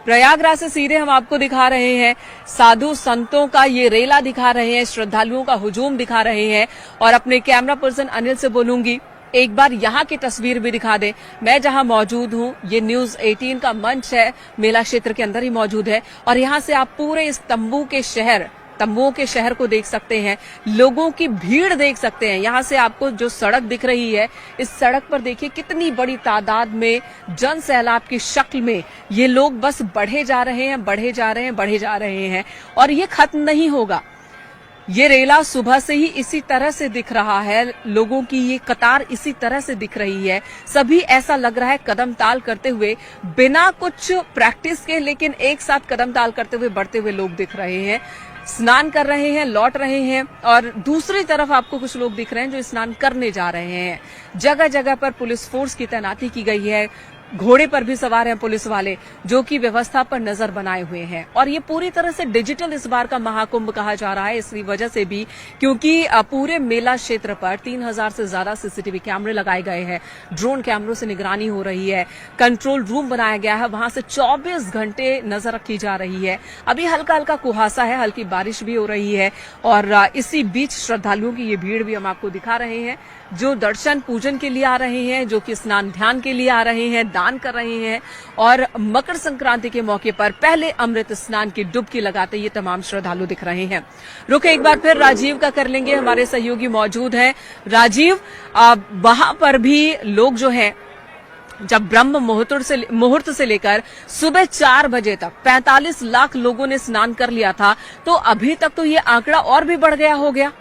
प्रयागराज से सीधे हम आपको दिखा रहे हैं, साधु संतों का ये रेला दिखा रहे हैं, श्रद्धालुओं का हुजूम दिखा रहे हैं। और अपने कैमरा पर्सन अनिल से बोलूंगी एक बार यहाँ की तस्वीर भी दिखा दे। मैं जहाँ मौजूद हूँ, ये न्यूज 18 का मंच है, मेला क्षेत्र के अंदर ही मौजूद है। और यहाँ से आप पूरे इस तंबुओं के शहर को देख सकते हैं, लोगों की भीड़ देख सकते हैं। यहाँ से आपको जो सड़क दिख रही है, इस सड़क पर देखिए कितनी बड़ी तादाद में जन सैलाब की शक्ल में ये लोग बस बढ़े जा रहे हैं और ये खत्म नहीं होगा। ये रेला सुबह से ही इसी तरह से दिख रहा है, लोगों की ये कतार इसी तरह से दिख रही है। सभी ऐसा लग रहा है कदम ताल करते हुए, बिना कुछ प्रैक्टिस के, लेकिन एक साथ कदम ताल करते हुए बढ़ते हुए लोग दिख रहे हैं। स्नान कर रहे हैं, लौट रहे हैं। और दूसरी तरफ आपको कुछ लोग दिख रहे हैं जो स्नान करने जा रहे हैं। जगह जगह पर पुलिस फोर्स की तैनाती की गई है, घोड़े पर भी सवार हैं पुलिस वाले, जो कि व्यवस्था पर नजर बनाए हुए हैं। और ये पूरी तरह से डिजिटल इस बार का महाकुंभ कहा जा रहा है, इसी वजह से भी क्योंकि पूरे मेला क्षेत्र पर 3000 से ज्यादा सीसीटीवी कैमरे लगाए गए हैं, ड्रोन कैमरों से निगरानी हो रही है, कंट्रोल रूम बनाया गया है, वहां से 24 घंटे नजर रखी जा रही है। अभी हल्का हल्का कुहासा है, हल्की बारिश भी हो रही है। और इसी बीच श्रद्धालुओं की ये भीड़ भी हम आपको दिखा रहे हैं, जो दर्शन पूजन के लिए आ रहे हैं, जो कि स्नान ध्यान के लिए आ रहे हैं, दान कर रहे हैं। और मकर संक्रांति के मौके पर पहले अमृत स्नान की डुबकी लगाते ये तमाम श्रद्धालु दिख रहे हैं। रुक एक बार फिर राजीव का कर लेंगे, हमारे सहयोगी मौजूद हैं। राजीव, वहां पर भी लोग जो हैं, जब ब्रह्म मुहूर्त से लेकर सुबह 4 बजे तक 45 लाख लोगों ने स्नान कर लिया था, तो अभी तक तो ये आंकड़ा और भी बढ़ गया हो गया।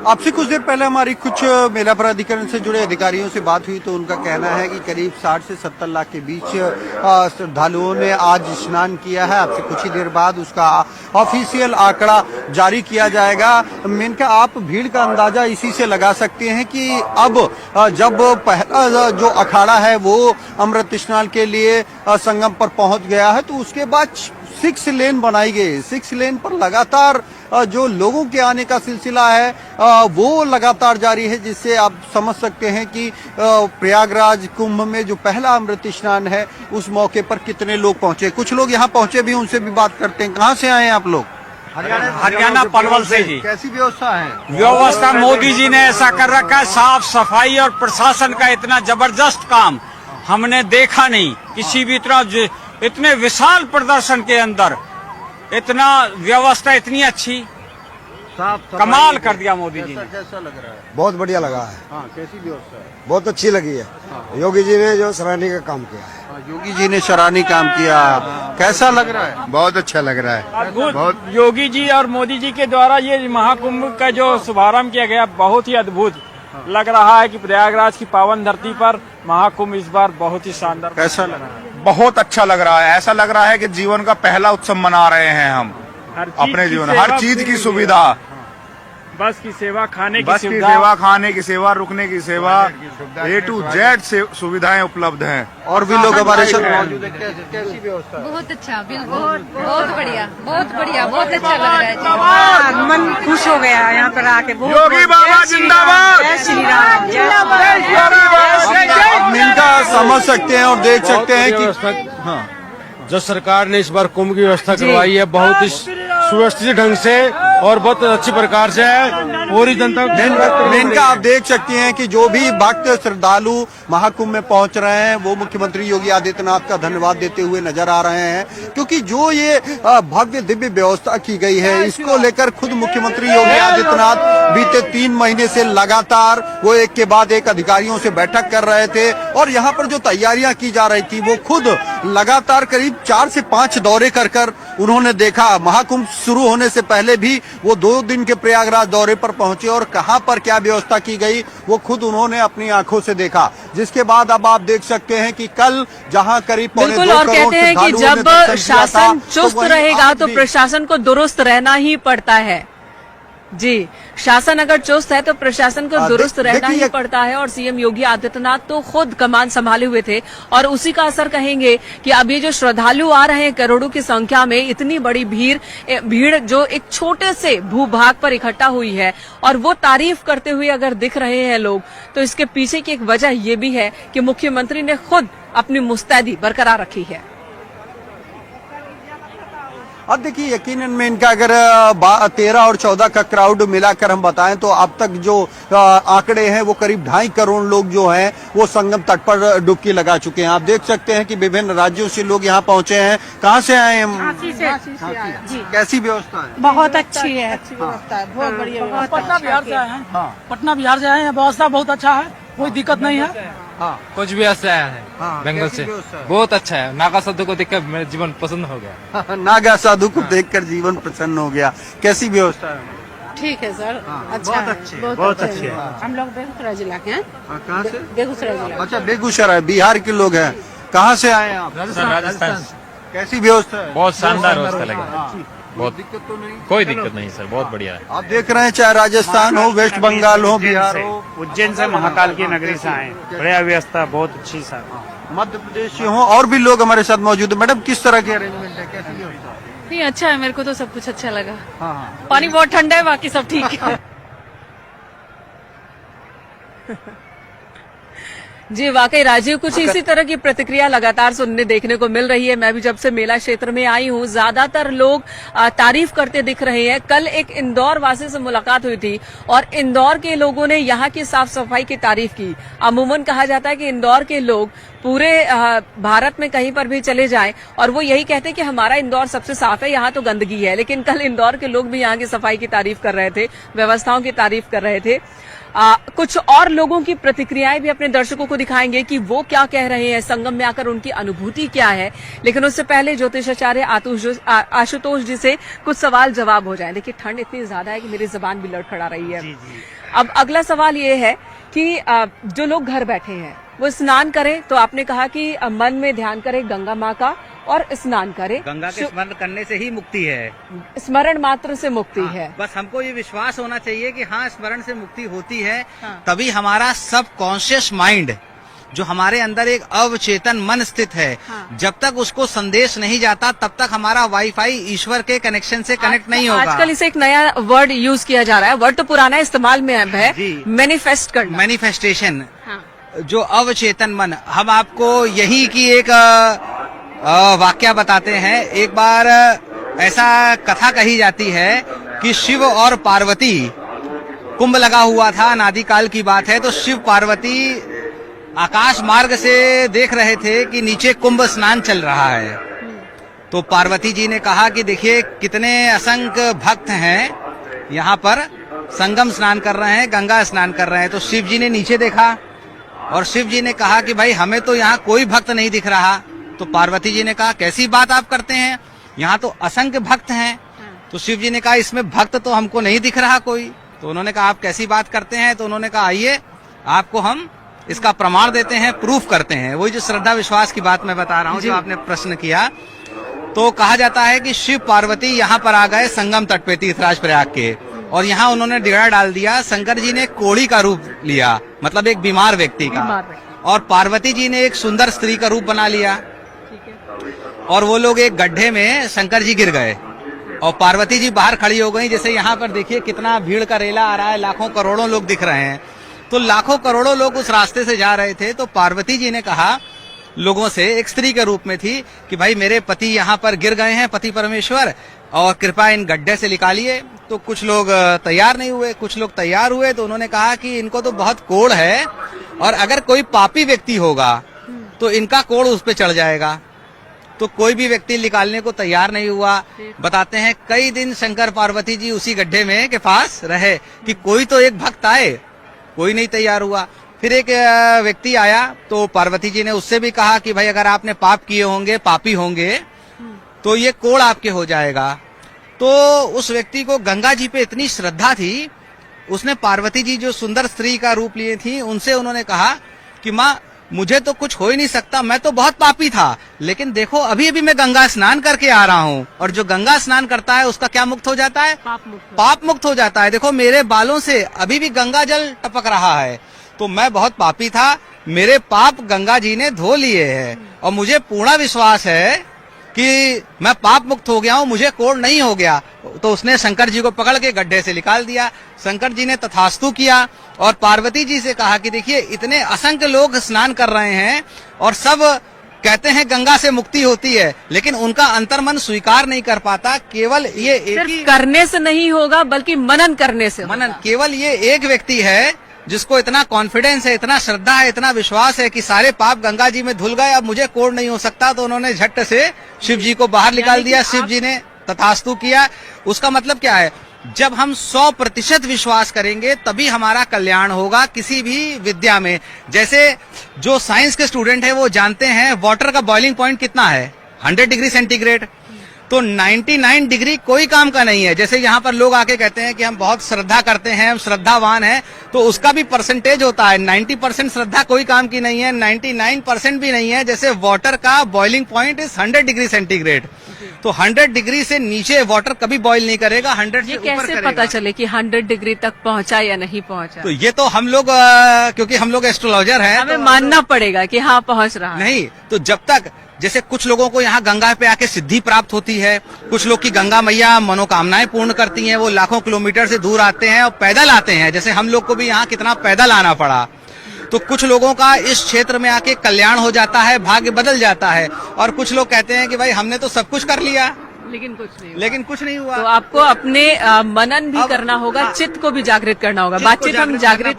आपसे कुछ देर पहले हमारी कुछ मेला प्राधिकरण से जुड़े अधिकारियों से बात हुई, तो उनका कहना है कि करीब 60 से 70 लाख के बीच श्रद्धालुओं ने आज स्नान किया है। आपसे कुछ ही देर बाद उसका ऑफिशियल आंकड़ा जारी किया जाएगा। मेनका आप भीड़ का अंदाजा इसी से लगा सकते हैं कि अब जब पहला जो अखाड़ा है वो अमृत स्नान के लिए संगम पर पहुंच गया है, तो उसके बाद 6 लेन बनाई गई। 6 लेन पर लगातार जो लोगों के आने का सिलसिला है वो लगातार जारी है, जिससे आप समझ सकते हैं कि प्रयागराज कुंभ में जो पहला अमृत स्नान है उस मौके पर कितने लोग पहुंचे। कुछ लोग यहाँ पहुंचे भी, उनसे भी बात करते हैं। कहाँ से आए हैं आप लोग? हरियाणा पलवल से जी। कैसी व्यवस्था है? व्यवस्था मोदी जी ने ऐसा कर रखा है, साफ सफाई और प्रशासन का इतना जबरदस्त काम हमने देखा नहीं किसी भी तरह। इतने विशाल प्रदर्शन के अंदर इतना व्यवस्था इतनी अच्छी, कमाल कर दिया मोदी जी ने। कैसा लग रहा है? बहुत बढ़िया लगा है। हाँ, कैसी व्यवस्था है? बहुत अच्छी लगी है। योगी जी ने जो सराहनीय का काम किया है। योगी जी ने सराहनीय काम किया, कैसा लग रहा है? बहुत अच्छा लग रहा है। बहुत योगी जी और मोदी जी के द्वारा ये महाकुंभ का जो शुभारंभ किया गया, बहुत ही अद्भुत लग रहा है कि प्रयागराज की पावन धरती पर महाकुंभ इस बार बहुत ही शानदार। कैसा लग रहा है? बहुत अच्छा लग रहा है। ऐसा लग रहा है कि जीवन का पहला उत्सव मना रहे हैं हम अपने जीवन। हर चीज की सुविधा, बस की सेवा, खाने बस की सेवा, खाने की सेवा, रुकने की सेवा, A to Z से सुविधाएं उपलब्ध हैं। और भी लोग हमारे साथ मौजूद है। कैसी व्यवस्था है? बहुत अच्छा, बिल्कुल बहुत बढ़िया, बहुत बढ़िया, बहुत अच्छा लग रहा है। मन खुश हो गया यहाँ पर आके। योगी बाबा जिंदाबाद, जय श्री राम, आप इनका समझ सकते हैं और देख सकते हैं कि हाँ, जो सरकार ने इस बार कुंभ की व्यवस्था करवाई है, बहुत ही सुव्यवस्थित ढंग से और बहुत अच्छी प्रकार से है। पूरी जनता इनका आप देख सकते हैं कि जो भी भक्त श्रद्धालु महाकुंभ में पहुंच रहे हैं वो मुख्यमंत्री योगी आदित्यनाथ का धन्यवाद देते हुए नजर आ रहे हैं, क्योंकि जो ये भव्य दिव्य व्यवस्था की गई है, इसको लेकर खुद मुख्यमंत्री योगी आदित्यनाथ बीते 3 महीने से लगातार वो एक के बाद एक अधिकारियों से बैठक कर रहे थे। और यहाँ पर जो तैयारियां की जा रही थी वो खुद लगातार करीब 4 से 5 दौरे कर उन्होंने देखा। महाकुंभ शुरू होने से पहले भी वो 2 दिन के प्रयागराज दौरे पर पहुंचे और कहां पर क्या व्यवस्था की गई वो खुद उन्होंने अपनी आंखों से देखा। जिसके बाद अब आप देख सकते हैं कि कल जहां करीब पौने 2 करोड़ कहते हैं कि जब शासन चुस्त रहेगा तो प्रशासन को दुरुस्त रहना ही पड़ता है। जी, शासन अगर चुस्त है तो प्रशासन को दुरुस्त रहना ही पड़ता है। और सीएम योगी आदित्यनाथ तो खुद कमान संभाले हुए थे और उसी का असर कहेंगे कि अब ये जो श्रद्धालु आ रहे हैं करोड़ों की संख्या में, इतनी बड़ी भीड़ जो एक छोटे से भूभाग पर इकट्ठा हुई है और वो तारीफ करते हुए अगर दिख रहे हैं लोग, तो इसके पीछे की एक वजह ये भी है कि मुख्यमंत्री ने खुद अपनी मुस्तैदी बरकरार रखी है। अब देखिए यकीनन में इनका अगर 13 और 14 का क्राउड मिलाकर हम बताएं तो अब तक जो आंकड़े हैं वो करीब 2.5 करोड़ लोग जो हैं वो संगम तट पर डुबकी लगा चुके हैं। आप देख सकते हैं कि विभिन्न राज्यों से लोग यहाँ पहुंचे हैं। कहाँ से आए हैं? जी कैसी व्यवस्था है? बहुत अच्छी है, व्यवस्था है, बहुत बढ़िया व्यवस्था है। पटना बिहार से आए हैं। हाँ। पटना बिहार से आए हैं, व्यवस्था बहुत अच्छा है, कोई दिक्कत नहीं है। हाँ कुछ भी ऐसा आया है हाँ, बंगाल कैसी से, व्यवस्था है? बहुत अच्छा है। नागा साधु को देखकर मेरा जीवन पसंद हो गया। नागा साधु को देखकर जीवन प्रसन्न हो गया। कैसी व्यवस्था है? ठीक है सर, अच्छा बहुत है, अच्छी है, बहुत अच्छी है। हम लोग बेगूसराय जिला के हैं। कहाँ से? बेगूसराय जिला। अच्छा बेगूसराय बिहार के लोग हैं। कहाँ से आए हैं आप? राजस्थान कैसी व्यवस्था है? बहुत शानदार व्यवस्था लगा, हाँ। बहुत दिक्कत तो नहीं? कोई दिक्कत नहीं सर, बहुत बढ़िया है। आप देख रहे हैं चाहे राजस्थान हो, वेस्ट बंगाल हो, बिहार हो, उज्जैन से महाकाल की नगरी से आए, बढ़िया व्यवस्था बहुत अच्छी सर। मध्य प्रदेश से हो और भी लोग हमारे साथ मौजूद है। मैडम किस तरह के अरेंजमेंट है, कैसी व्यवस्था? नहीं अच्छा है, मेरे को तो सब कुछ अच्छा लगा। हाँ हाँ पानी बहुत ठंडा है, बाकी सब ठीक है। जी वाकई राजीव, कुछ इसी तरह की प्रतिक्रिया लगातार सुनने देखने को मिल रही है। मैं भी जब से मेला क्षेत्र में आई हूँ ज्यादातर लोग तारीफ करते दिख रहे हैं। कल एक इंदौर वासी से मुलाकात हुई थी और इंदौर के लोगों ने यहाँ की साफ सफाई की तारीफ की। अमूमन कहा जाता है कि इंदौर के लोग पूरे भारत में कहीं पर भी चले जाएं और वो यही कहते हैं कि हमारा इंदौर सबसे साफ है, यहाँ तो गंदगी है। लेकिन कल इंदौर के लोग भी यहाँ की सफाई की तारीफ कर रहे थे, व्यवस्थाओं की तारीफ कर रहे थे। कुछ और लोगों की प्रतिक्रियाएं भी अपने दर्शकों को दिखाएंगे कि वो क्या कह रहे हैं, संगम में आकर उनकी अनुभूति क्या है। लेकिन उससे पहले ज्योतिषाचार्य आशुतोष जी से कुछ सवाल जवाब हो जाए। देखिए ठंड इतनी ज्यादा है कि मेरी जुबान भी लड़खड़ा रही है। अब अगला सवाल ये है कि जो लोग घर बैठे हैं वो स्नान करें, तो आपने कहा कि मन में ध्यान करें गंगा माँ का और स्नान करें। गंगा के स्मरण करने से ही मुक्ति है, स्मरण मात्र से मुक्ति है। बस हमको ये विश्वास होना चाहिए कि हाँ स्मरण से मुक्ति होती है। तभी हमारा सब कॉन्शियस माइंड जो हमारे अंदर एक अवचेतन मन स्थित है, जब तक उसको संदेश नहीं जाता तब तक हमारा वाईफाई ईश्वर के कनेक्शन से कनेक्ट नहीं होगा। आजकल इसे एक नया वर्ड यूज किया जा रहा है, वर्ड तो पुराना इस्तेमाल में अब है, मैनिफेस्ट करना, मैनिफेस्टेशन। जो अवचेतन मन, हम आपको यही की एक वाक्य बताते हैं। एक बार ऐसा कथा कही जाती है कि शिव और पार्वती, कुंभ लगा हुआ था, अनादिकाल की बात है। तो शिव पार्वती आकाश मार्ग से देख रहे थे कि नीचे कुंभ स्नान चल रहा है। तो पार्वती जी ने कहा कि देखिए कितने असंख्य भक्त हैं यहाँ पर, संगम स्नान कर रहे हैं, गंगा स्नान कर रहे हैं। तो शिव जी ने नीचे देखा और शिव जी ने कहा कि भाई हमें तो यहाँ कोई भक्त नहीं दिख रहा। तो पार्वती जी ने कहा कैसी बात आप करते हैं, यहाँ तो असंख्य भक्त हैं। तो शिव जी ने कहा इसमें भक्त तो हमको नहीं दिख रहा कोई। तो उन्होंने कहा आप कैसी बात करते हैं। तो उन्होंने कहा आइए आपको हम इसका प्रमाण देते हैं, प्रूफ करते हैं। वही जो श्रद्धा विश्वास की बात मैं बता रहा हूँ, जो आपने प्रश्न किया। तो कहा जाता है कि शिव पार्वती यहाँ पर आ गए संगम तट पे तीर्थराज प्रयाग के, और यहाँ उन्होंने डेरा डाल दिया। शंकर जी ने कोढ़ी का रूप लिया, मतलब एक बीमार व्यक्ति का, और पार्वती जी ने एक सुंदर स्त्री का रूप बना लिया। और वो लोग एक गड्ढे में शंकर जी गिर गए और पार्वती जी बाहर खड़ी हो गई। जैसे यहाँ पर देखिए कितना भीड़ का रेला आ रहा है, लाखों करोड़ों लोग दिख रहे हैं। तो लाखों करोड़ों लोग उस रास्ते से जा रहे थे। तो पार्वती जी ने कहा लोगों से, एक स्त्री के रूप में थी, कि भाई मेरे पति यहाँ पर गिर गए हैं, पति परमेश्वर, और कृपया इन गड्ढे से निकालिए। तो कुछ लोग तैयार नहीं हुए, कुछ लोग तैयार हुए। तो उन्होंने कहा कि इनको तो बहुत कोढ़ है और अगर कोई पापी व्यक्ति होगा तो इनका कोढ़ उस पर चढ़ जाएगा। तो कोई भी व्यक्ति निकालने को तैयार नहीं हुआ। बताते हैं कई दिन शंकर पार्वती जी उसी गड्ढे में के पास रहे कि कोई तो एक भक्त आए, कोई नहीं तैयार हुआ। फिर एक व्यक्ति आया तो पार्वती जी ने उससे भी कहा कि भाई अगर आपने पाप किए होंगे, पापी होंगे, तो ये कोढ़ आपके हो जाएगा। तो उस व्यक्ति को गंगा जी पे इतनी श्रद्धा थी, उसने पार्वती जी जो सुंदर स्त्री का रूप लिए थी उनसे उन्होंने कहा कि माँ मुझे तो कुछ हो ही नहीं सकता, मैं तो बहुत पापी था, लेकिन देखो अभी अभी मैं गंगा स्नान करके आ रहा हूँ, और जो गंगा स्नान करता है उसका क्या मुक्त हो जाता है? पाप मुक्त हो जाता है। देखो मेरे बालों से अभी भी गंगा जल टपक रहा है। तो मैं बहुत पापी था, मेरे पाप गंगा जी ने धो लिए हैं, और मुझे पूर्ण विश्वास है कि मैं पाप मुक्त हो गया हूँ, मुझे कोढ़ नहीं हो गया। तो उसने शंकर जी को पकड़ के गड्ढे से निकाल दिया। शंकर जी ने तथास्तु किया और पार्वती जी से कहा कि देखिए इतने असंख्य लोग स्नान कर रहे हैं और सब कहते हैं गंगा से मुक्ति होती है, लेकिन उनका अंतर्मन स्वीकार नहीं कर पाता। केवल ये एक सिर्फ ही करने से नहीं होगा बल्कि मनन करने से होगा। मनन, केवल ये एक व्यक्ति है जिसको इतना कॉन्फिडेंस है, इतना श्रद्धा है, इतना विश्वास है कि सारे पाप गंगा जी में धुल गए, अब मुझे कोढ़ नहीं हो सकता। तो उन्होंने झट से शिव जी को बाहर निकाल दिया, शिव जी ने तथास्तु किया। उसका मतलब क्या है? जब हम 100% विश्वास करेंगे तभी हमारा कल्याण होगा किसी भी विद्या में। जैसे जो साइंस के स्टूडेंट है वो जानते हैं वाटर का बॉइलिंग पॉइंट कितना है, 100 डिग्री सेंटीग्रेड। तो 99 डिग्री कोई काम का नहीं है। जैसे यहाँ पर लोग आके कहते हैं कि हम बहुत श्रद्धा करते हैं, हम श्रद्धावान हैं, तो उसका भी परसेंटेज होता है। 90% श्रद्धा कोई काम की नहीं है, 99% भी नहीं है। जैसे वाटर का boiling point is 100 degree centigrade, तो 100 डिग्री से नीचे वाटर कभी बॉईल नहीं करेगा, 100 से ऊपर कैसे करेगा। पता चले कि 100 डिग्री तक पहुंचा या नहीं पहुंचा? तो ये तो हम लोग क्योंकि हम लोग एस्ट्रोलॉजर हैं, हमें तो मानना पड़ेगा कि हाँ पहुंच रहा है। नहीं तो जब तक, जैसे कुछ लोगों को यहाँ गंगा पे आके सिद्धि प्राप्त होती है, कुछ लोग की गंगा मैया मनोकामनाएं पूर्ण करती हैं, वो लाखों किलोमीटर से दूर आते हैं और पैदल आते हैं। जैसे हम लोग को भी यहाँ कितना पैदल आना पड़ा। तो कुछ लोगों का इस क्षेत्र में आके कल्याण हो जाता है, भाग्य बदल जाता है। और कुछ लोग कहते हैं कि भाई हमने तो सब कुछ कर लिया लेकिन कुछ नहीं हुआ। तो आपको अपने मनन भी करना होगा, चित्त को भी जागृत करना होगा। बातचीत हम जागृत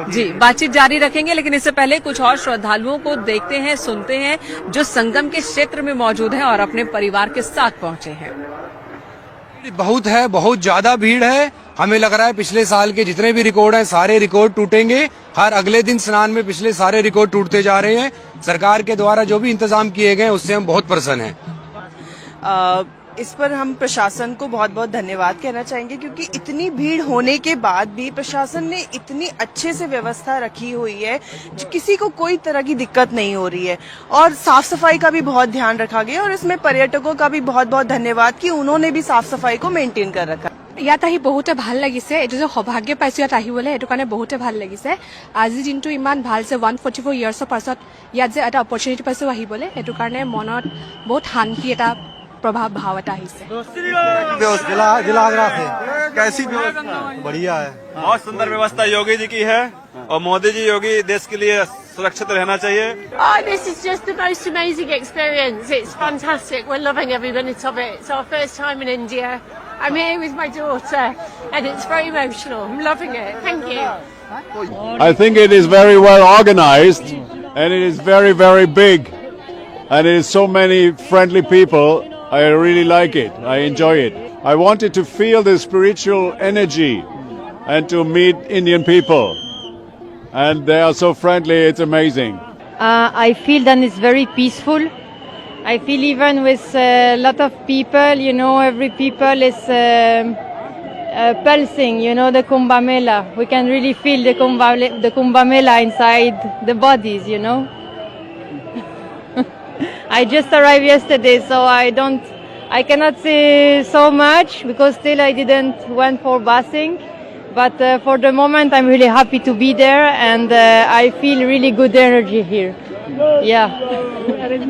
जी बातचीत जारी रखेंगे, लेकिन इससे पहले कुछ और श्रद्धालुओं को देखते हैं, सुनते हैं जो संगम के क्षेत्र में मौजूद हैं और अपने परिवार के साथ पहुंचे हैं। बहुत है, बहुत ज्यादा भीड़ है। हमें लग रहा है पिछले साल के जितने भी रिकॉर्ड हैं सारे रिकॉर्ड टूटेंगे। हर अगले दिन स्नान में पिछले सारे रिकॉर्ड टूटते जा रहे हैं। सरकार के द्वारा जो भी इंतजाम किए गए उससे हम बहुत प्रसन्न हैं। इस पर हम प्रशासन को बहुत बहुत धन्यवाद कहना चाहेंगे, क्योंकि इतनी भीड़ होने के बाद भी प्रशासन ने इतनी अच्छे से व्यवस्था रखी हुई है, जो किसी को कोई तरह की दिक्कत नहीं हो रही है। और साफ सफाई का भी बहुत ध्यान रखा गया, और इसमें पर्यटकों का भी बहुत बहुत धन्यवाद कि उन्होंने भी साफ सफाई को मेंटेन कर रखा। ইয়াত আহি বহুতে ভাল লাগিছে। এইটো যে সৌভাগ্য পাইছো ইয়াত আহিবলৈ, সেইটো কাৰণে বহুতে ভাল লাগিছে। আজিৰ দিনটো ইমান ভাল যে 144 ইয়াৰ্ছৰ পাছত ইয়াত যে এটা অপৰচুনিটি পাইছো আহিবলৈ, সেইটো কাৰণে মনত বহুত শান্তি এটা प्रभाव भाव आता है। जिला से कैसी व्यवस्था? बढ़िया है, बहुत सुंदर व्यवस्था योगी जी की है, और मोदी जी योगी देश के लिए सुरक्षित रहना चाहिए। Oh, this is just the most amazing experience. It's fantastic. We're loving every minute of it. It's our first time in India. I'm here with my daughter, and it's very emotional. I'm loving it. Thank you. I think it is very well organized, and it is very, very big, and it is so many friendly people. I really like it. I enjoy it. I wanted to feel the spiritual energy and to meet Indian people. And they are so friendly, it's amazing. I feel that it's very peaceful. I feel even with a lot of people, you know, every people is pulsing, you know, the Kumbh Mela. We can really feel the Kumbh Mela inside the bodies, you know. I just arrived yesterday, so I cannot say so much because still I didn't went for bathing. But for the moment, I'm really happy to be there, and I feel really good energy here. Yeah.